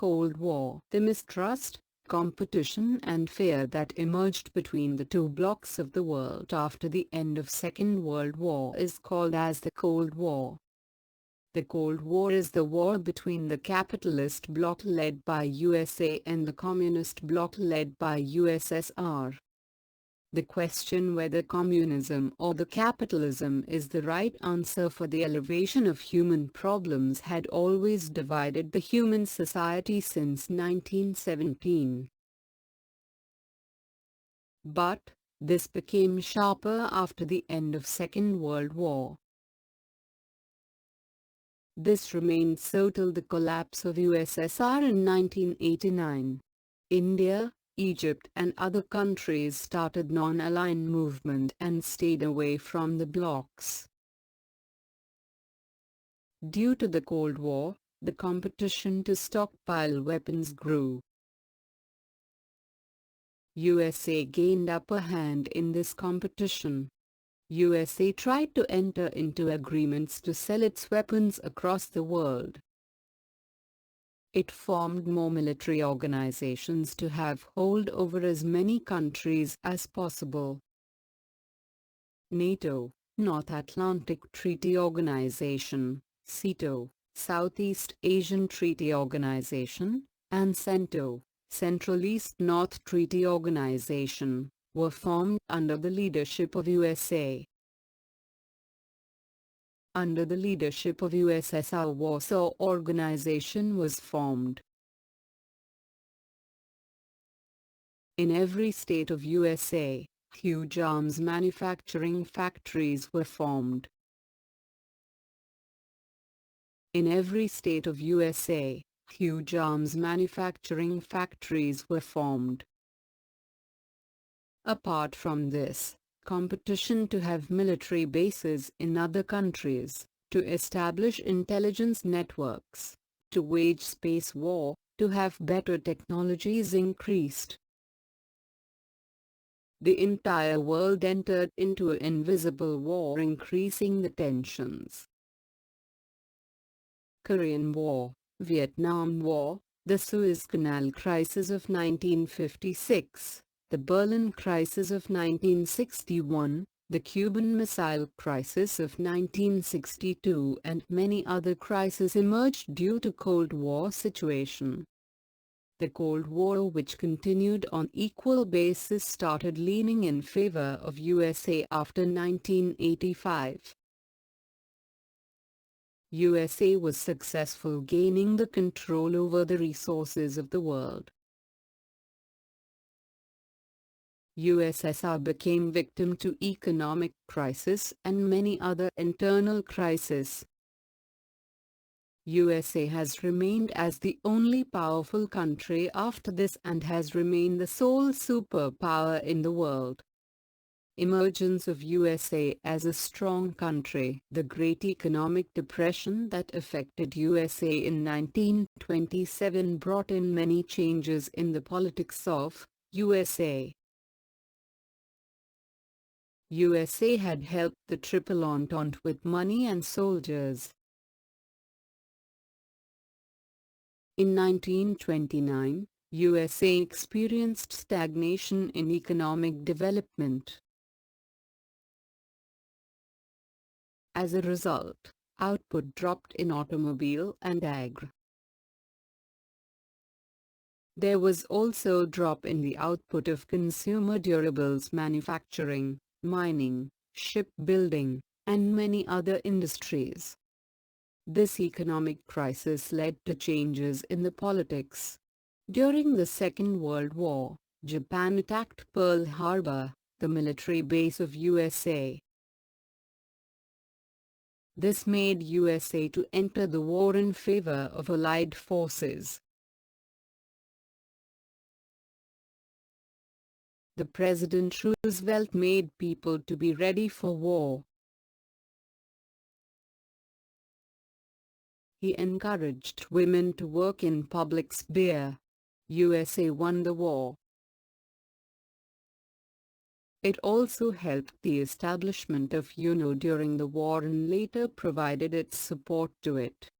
Cold War. The mistrust, competition and fear that emerged between the two blocs of the world after the end of Second World War is called as the Cold War. The Cold War is the war between the capitalist bloc led by USA and the communist bloc led by USSR. The question whether communism or the capitalism is the right answer for the elevation of human problems had always divided the human society since 1917. But, this became sharper after the end of Second World War. This remained so till the collapse of USSR in 1989. India, Egypt and other countries started non-aligned movement and stayed away from the blocs. Due to the Cold War, the competition to stockpile weapons grew. USA gained upper hand in this competition. USA tried to enter into agreements to sell its weapons across the world. It formed more military organizations to have hold over as many countries as possible. NATO, North Atlantic Treaty Organization, SEATO, Southeast Asian Treaty Organization, and CENTO, Central East North Treaty Organization, were formed under the leadership of USA. Under the leadership of USSR, Warsaw Organization was formed. In every state of USA, huge arms manufacturing factories were formed. In every state of USA, huge arms manufacturing factories were formed. Apart from this, competition to have military bases in other countries, to establish intelligence networks, to wage space war, to have better technologies increased. The entire world entered into an invisible war, increasing the tensions. Korean War, Vietnam War, the Suez Canal crisis of 1956, the Berlin crisis of 1961, the Cuban Missile Crisis of 1962 and many other crises emerged due to Cold War situation. The Cold War, which continued on equal basis, started leaning in favor of USA after 1985. USA was successful gaining the control over the resources of the world. USSR became victim to economic crisis and many other internal crises. USA has remained as the only powerful country after this and has remained the sole superpower in the world. Emergence of USA as a strong country. The Great Economic Depression that affected USA in 1927 brought in many changes in the politics of USA. USA had helped the Triple Entente with money and soldiers. In 1929, USA experienced stagnation in economic development. As a result, output dropped in automobile and agri. There was also a drop in the output of consumer durables manufacturing, mining, shipbuilding, and many other industries. This economic crisis led to changes in the politics. During the Second World War, Japan attacked Pearl Harbor, the military base of USA. This made USA to enter the war in favor of Allied forces. The President Roosevelt made people to be ready for war. He encouraged women to work in public sphere. USA won the war. It also helped the establishment of UNO during the war and later provided its support to it.